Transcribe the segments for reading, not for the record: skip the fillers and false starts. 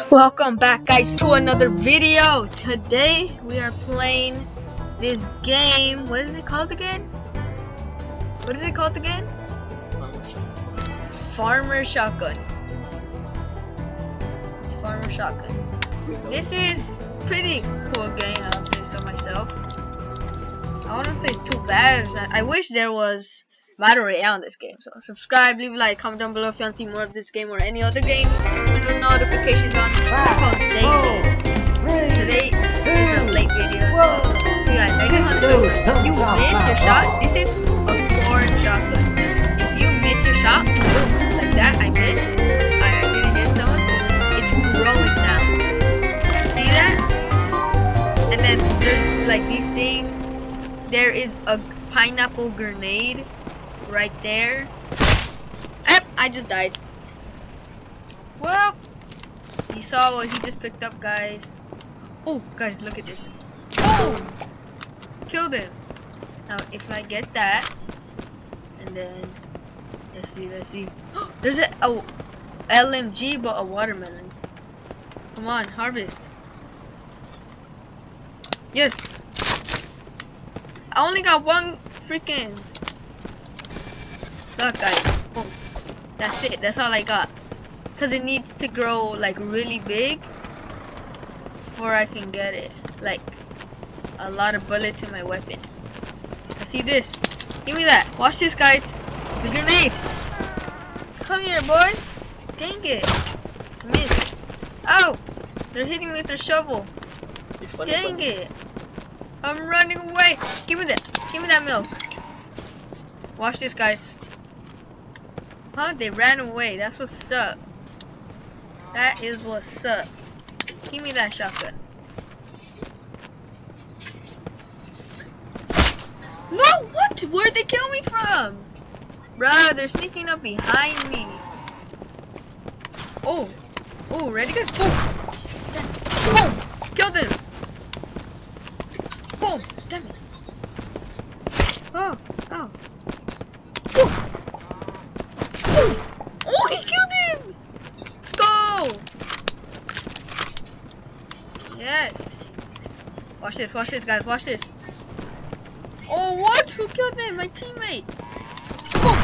Welcome back, guys, to another video. Today we are playing this game. What is it called again? Farmer Shotgun. It's Farmer Shotgun. This is pretty cool game, I would say so myself. I wouldn't say it's too bad. I wish there was Battle Royale in this game. So subscribe, leave a like, comment down below if you want to see more of this game or any other game. Turn the notifications on. Today is a late video. Okay, guys, I just want to show you. You miss your shot. This is a corn shotgun. If you miss your shot, boom, like that. I missed. I didn't hit someone. It's growing now. See that? And then there's like these things. There is a pineapple grenade right there. I just died. Well, you saw what he just picked up, guys. Oh, guys, look at this. Oh! Killed him. Now, if I get that, and then, let's see. There's a LMG, but a watermelon. Come on, harvest. Yes. I only got one freaking. Look, guys. Boom. That's it. That's all I got. Because it needs to grow like really big before I can get it. Like a lot of bullets in my weapon. I see this. Give me that. Watch this, guys. It's a grenade. Come here, boy. Dang it. Missed. Oh! They're hitting me with their shovel. Dang it. I'm running away. Give me that. Give me that milk. Watch this, guys. Huh? They ran away. That's what's up. That is what's up. Give me that shotgun. No! What? Where'd they kill me from? Bruh, they're sneaking up behind me. Oh. Oh, ready, guys? Boom. Boom. Killed him. Boom. Damn it. Oh. Oh. Boom. Boom. Oh, he killed him. Let's go. Yes. Watch this, guys. Watch this. Oh, what? Who killed him? My teammate. Boom.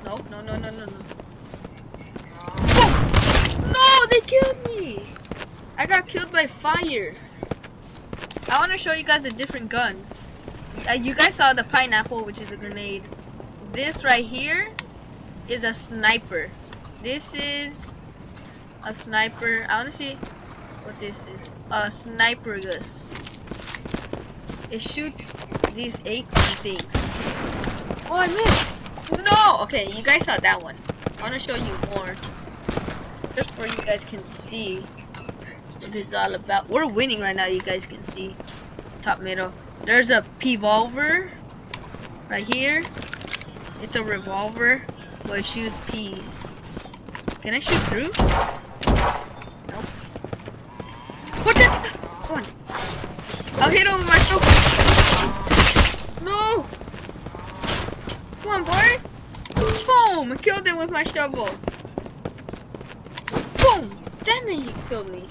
No. Boom. No, they killed me. I got killed by fire. I want to show you guys the different guns. You guys saw the pineapple, which is a grenade. This right here is a sniper. This is a sniper. I want to see what this is. A sniper gus. It shoots these acorn things. Oh, I missed. No. Okay, you guys saw that one. I want to show you more, just where you guys can see what this is all about. We're winning right now. You guys can see. Top middle. There's a revolver right here. It's a revolver, but it shoots peas. Can I shoot through? Nope. What the? Come on. I'll hit him with my shovel. No. Come on, boy. Boom. I killed him with my shovel. Boom. Damn it, he killed me.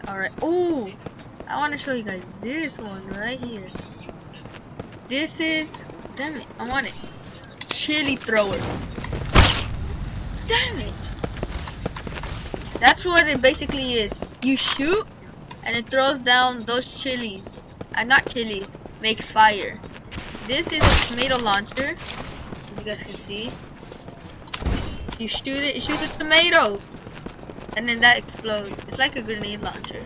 Alright. Ooh, I want to show you guys this one right here. This is, damn it, I want it. Chili thrower. Damn it. That's what it basically is. You shoot, and it throws down those chilies. Not chilies, makes fire. This is a tomato launcher, as you guys can see. You shoot it shoots a tomato. And then that explodes. It's like a grenade launcher,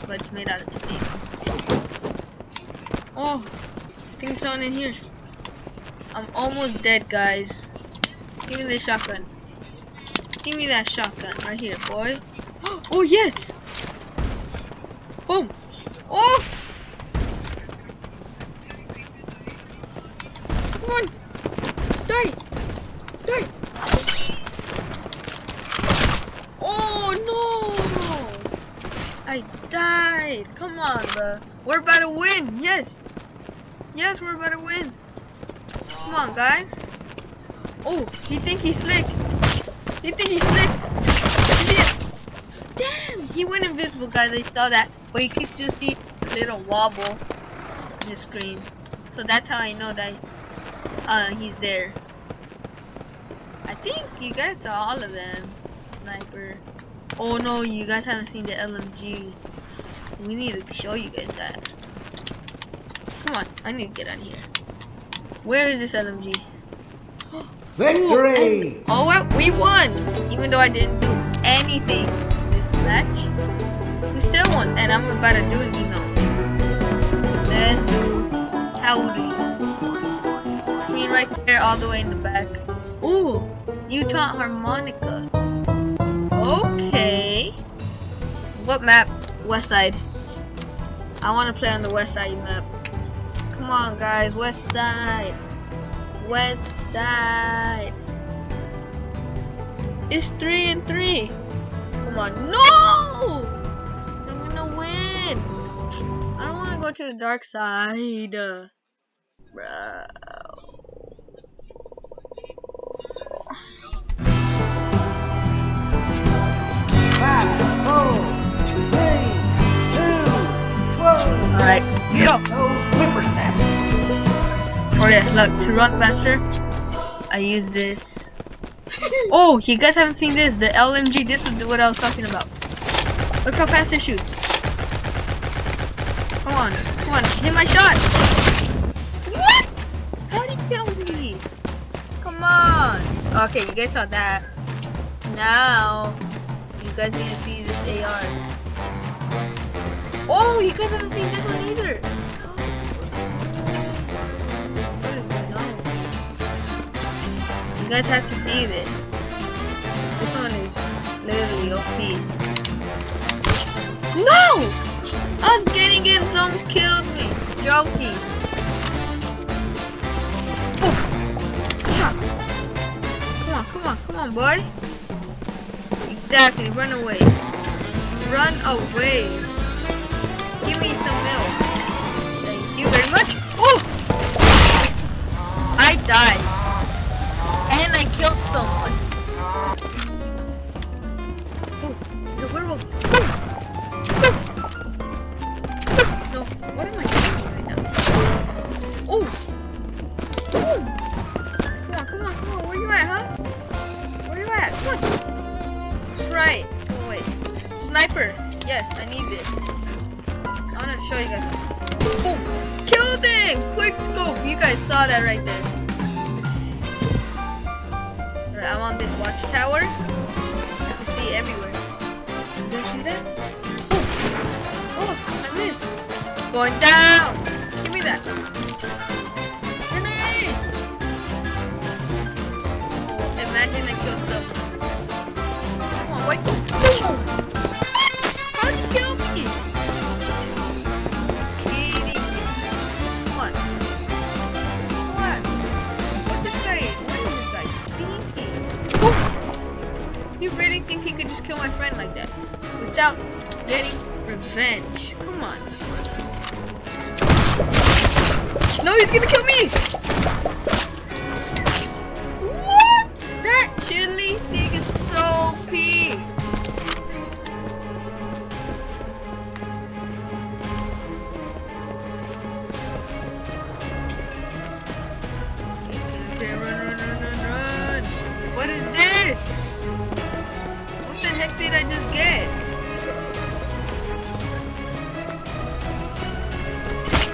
but it's made out of tomatoes. Oh, I think it's on in here. I'm almost dead, guys. Give me the shotgun. Give me that shotgun right here, boy. Oh, yes. Boom. Oh. Come on. Die. Die. I died. Come on, bro. We're about to win. Yes, we're about to win. Come on, guys. Oh, he think he's slick. You think he's slick? You see it? Damn! He went invisible, guys. I saw that. But you can still see the little wobble in the screen. So that's how I know that he's there. I think you guys saw all of them. Sniper. Oh no, you guys haven't seen the LMG. We need to show you guys that. Come on, I need to get out of here. Where is this LMG? Victory! Oh well, we won! Even though I didn't do anything this match, we still won. And I'm about to do an email. Let's do howdy. It's me right there, all the way in the back. Ooh, Utah harmonica. Okay. What map? West side. I want to play on the west side map. Come on, guys, west side. West side. It's 3-3. Come on. No! I'm gonna win. I don't want to go to the dark side. Bro. 5, 4, 3, 2, 1. Alright, let's go. Those whippersnappers. Oh yeah, look, to run faster, I use this. Oh, you guys haven't seen this, the LMG, this is what I was talking about. Look how fast it shoots. Come on, hit my shot. What? How did you kill me? Come on. Okay, you guys saw that. Now, you guys need to see this AR. Oh, you guys haven't seen this one either. You guys have to see this. This one is literally OP. No! I was getting it, someone killed me. Joking. Oh! Shot. Come on, boy. Exactly, run away. Run away. Give me some milk. Thank you very much. Oh! I died. And I killed someone. Oh, the werewolf. No, what am I doing right now? Oh! Come on. Where you at, huh? Where you at? Come on. That's right. Oh, wait. Sniper. Yes, I need this. I want to show you guys. Oh! Killed him! Quick scope. You guys saw that right there. I'm on this watchtower. I can see everywhere. Do you see that? Oh, I missed. Going down. Give me that. Grenade. Oh, imagine I killed someone. Come on, wait. Oh. What? How did you kill me? Kidding me. Come on. What? What's this guy? What is this guy thinking? You really think he could just kill my friend like that without getting revenge? Come on. No, he's gonna kill me! What? That chili thing is so OP. Okay, run. What is this? What the heck did I just get?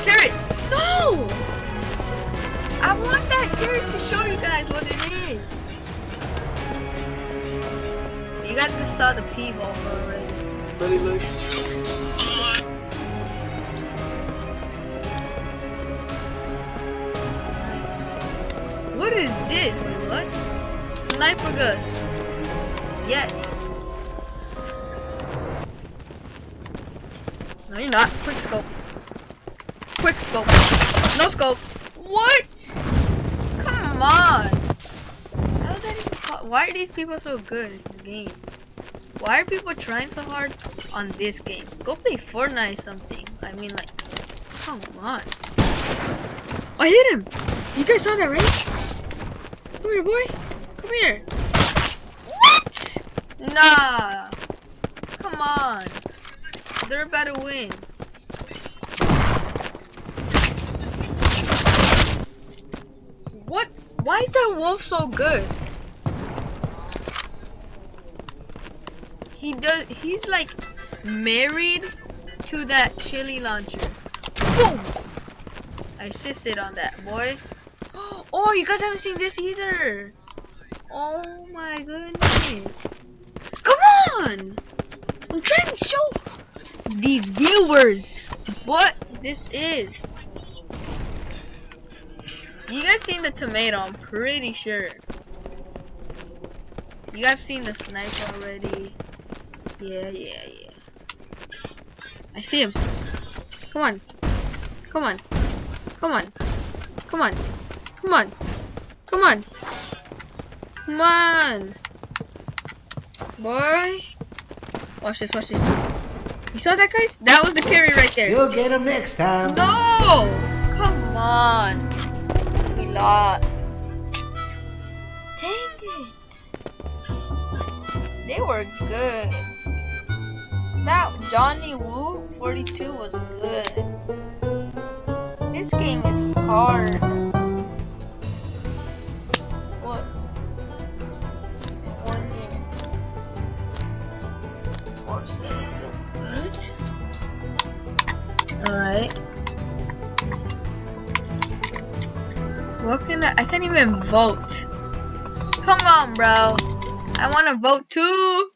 Carrot! No! I want that carrot to show you guys what it is. You guys just saw the P-ball already. Really look. Nice. What is this? Wait, what? Sniper guns. Yes. No, you're not. Quick scope. No scope. What? Come on. How is that even why are these people so good at this game? Why are people trying so hard on this game? Go play Fortnite or something. I mean, like, come on. I hit him. You guys saw that, right? Come here, boy. Come here. What? Nah. Come on. They're about to win. What? Why is that wolf so good? He's like married to that chili launcher. Boom! I assisted on that, boy. Oh, you guys haven't seen this either. Oh my goodness. Come on! I'm trying to show these viewers what this is. You guys seen the tomato, I'm pretty sure. You guys seen the sniper already. Yeah. I see him. Come on. Come on. Come on. Come on. Come on. Come on. Come on. Boy. Watch this, watch this. You saw that, guys? That was the carry right there. You'll get him next time. No! Come on. We lost. Dang it. They were good. That Johnny Woo 42 was good. This game is hard. What? 1 year. 4 seconds. Alright. What can I can't even vote. Come on, bro. I wanna vote too.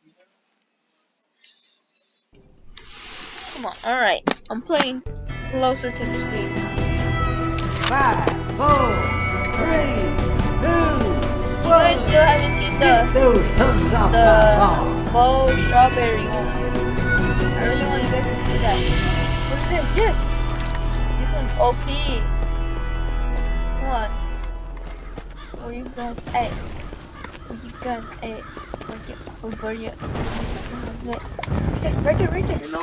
Come on, alright. I'm playing closer to the screen. 5, 4, 3, 2, 1. You guys still haven't seen Get those thumbs off my the lawn. bow strawberry one. I really want you guys to see that. What is this? Yes! This one's OP. Come on. Where you guys at? Where you guys at? Where you guys at? Right there, right there. Come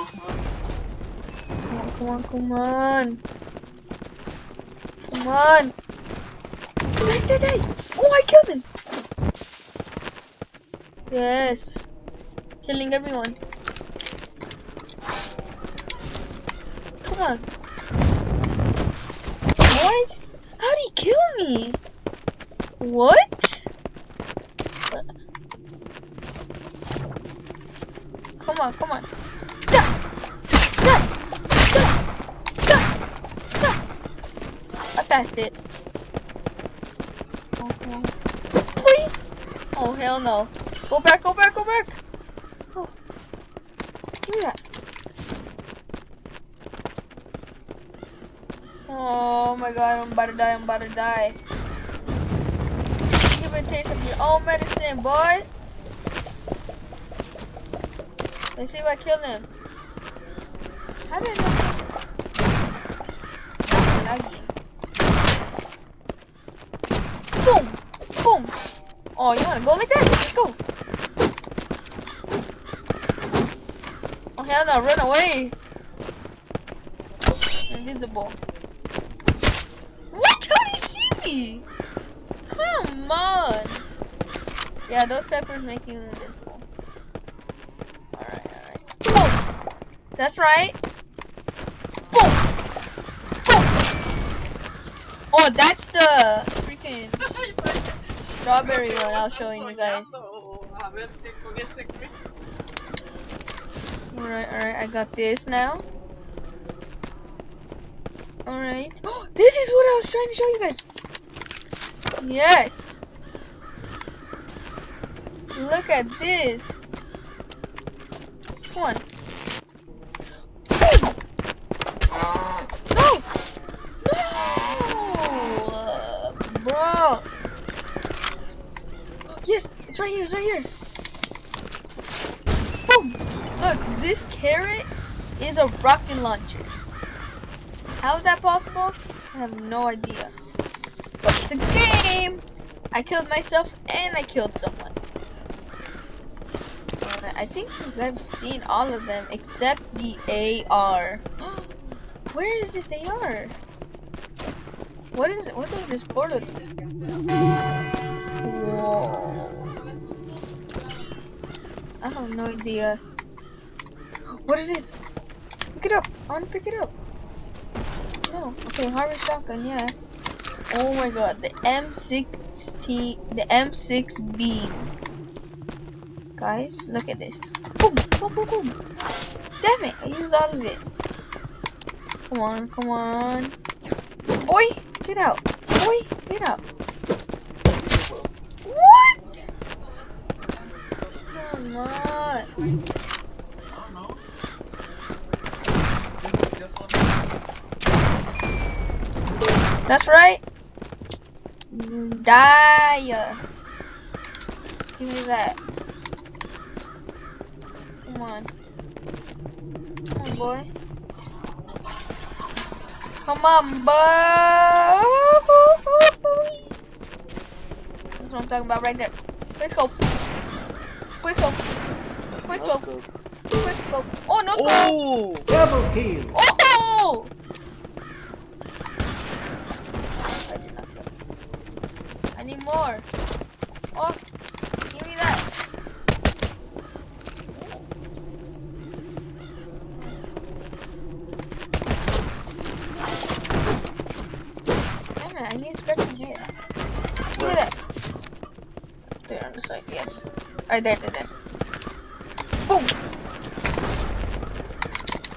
on. Come on. Die. Oh, I killed him. Yes. Killing everyone. Come on. What? How'd he kill me? What? Come on. Die. I passed it. Oh, come on. Please. Oh, hell no. Go back. Oh, give me that. Oh my god, I'm about to die. Give it a taste of your own medicine, boy. Let's see if I kill him. How did I know? Laggy. Boom. Oh, you wanna go like that? Let's go. Oh hell no, run away. Invisible. What? How did he see me? Come on. Yeah, those peppers make you invincible. Alright. Boom! That's right. Boom! Oh, that's the freaking strawberry one I was showing you guys. Alright, I got this now. Alright. Oh, this is what I was trying to show you guys. Yes. Look at this. Come on. No! Bro. Yes, it's right here. Boom. Look, this carrot is a rocket launcher. How is that possible? I have no idea. But it's a game. I killed myself and I killed someone. I think I've seen all of them except the AR. Where is this AR? What does this portal do? Whoa. have no idea. What is this? Pick it up. I want to pick it up. No. Okay, harvest shotgun. Yeah. Oh my god, the M6 beam. Guys, look at this. Boom, boom, boom, boom. Damn it, I used all of it. Come on, come on. Boy, get out. Boy, get out. What? Come on. That's right. Die. Give me that. Come on. Come on, boy. Come on, boy. That's what I'm talking about right there. Quick scope. Quick scope. Quick scope. Quick scope. Oh, no scope. Oh! Double kill. Oh! I need more. Oh, give me that. Damn it, I need a scratching here. Give me that. There on the side, yes. Alright, there. Boom!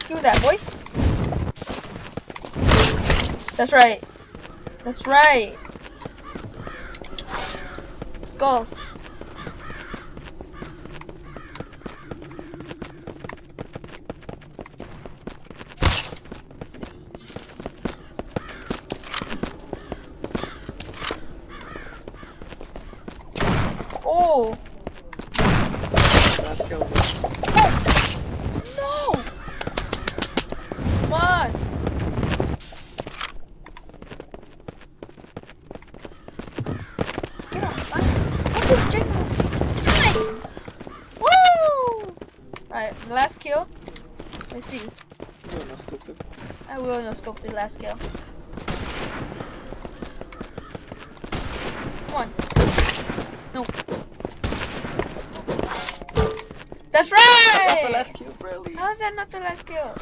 Give me that, boy. That's right. That's right. Let's go. Oh! Let's go. No! Come on! Get on fire! Go to the general time! Woo! Right, the last kill. Let's see. No, no scope it. I will no scope the last kill. Come on. No. That's right! That's not the last kill, Bradley. How is that not the last kill?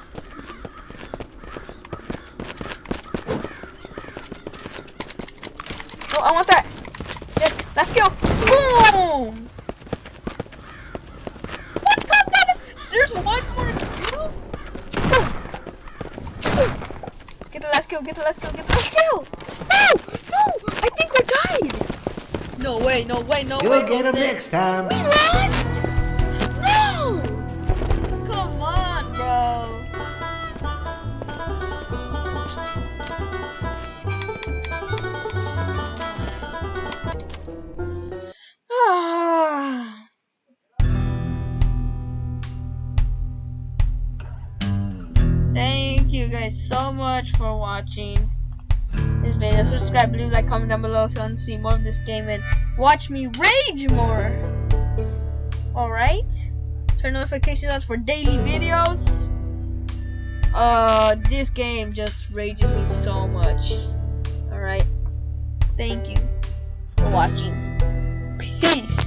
Oh, I want that. Yes, last kill. Boom! What? How's that? There's one more kill? Get the last kill, get the last kill, get the last kill! No! I think we died! No way, no way, no way. You'll get him Jose. next time. We lost! No! Come on, bro. Thank you guys so much for watching this video. Subscribe, leave a like, comment down below if you want to see more of this game and watch me rage more. Alright? Turn notifications on for daily videos. This game just rages me so much. Alright? Thank you for watching. Peace.